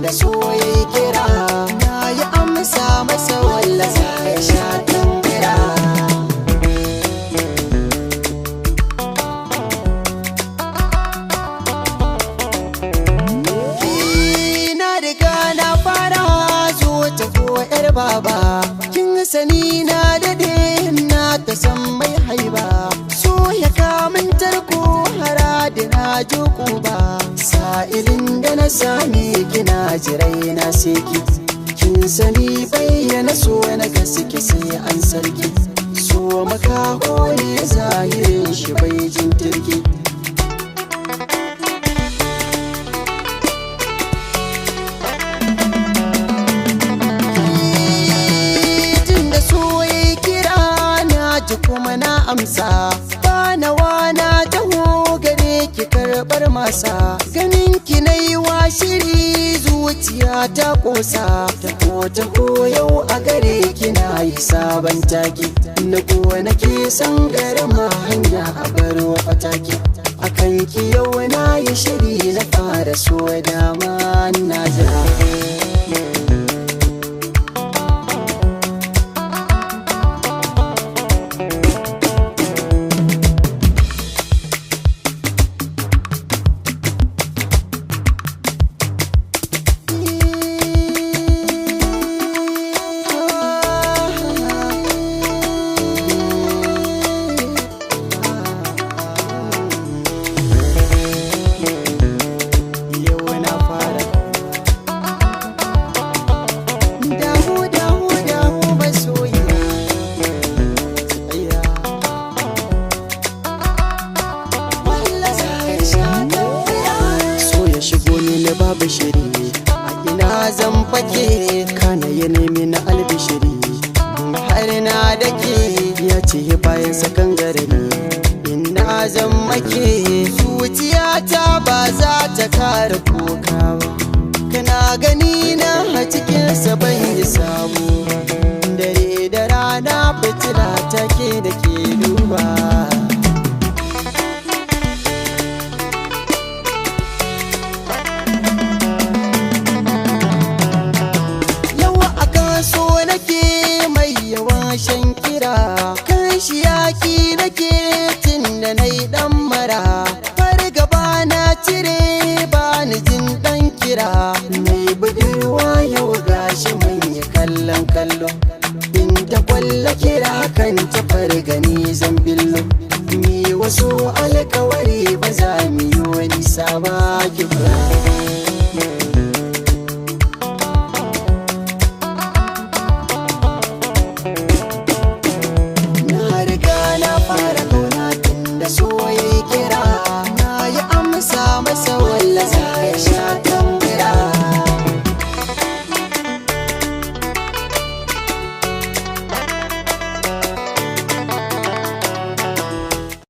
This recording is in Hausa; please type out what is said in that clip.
da so yayi kira na yi amsa masa wallahi ya sha tangira. Na riga na fara zo ta ko yar baba, kin sani na dade na ta san mai haiba, so ya kamun tarko hara da na joko ba, sa'ilin da na sami kina jirai na seki, kin sani bayyana so na gaske sai an sarki, so makaho ne zahirin shi bai jin turki. Kuma na amsa ba na wana taho gare ki karɓar masa, ganin ki na yi wa shiri zuciya ta ƙosa, taho yau a gare ki na yi sabon taki, na kuwa nake san garama hanya a baro fataki, akan ki yau na yi shiri na fara so dama na jira. Babu shiri a ina zan fake, kana ya nemi na albishiri har na dake, ya ce bayan sakan gare ni ina zan make, zuciyata ba za ta kare kuka ba, kana gani na a cikin ban yi sabo, dare da rana fitila take da ke duba. Shan kira kan shi yaki nake tun da na yi dan mara, fargaba na cire ba ni jin dan kira, mai budurwa yau gashi manya kallon kallo, inda kwallo kira kan ta fargani zan billo, mi wasu alkawari ba za mu yi wani saba ki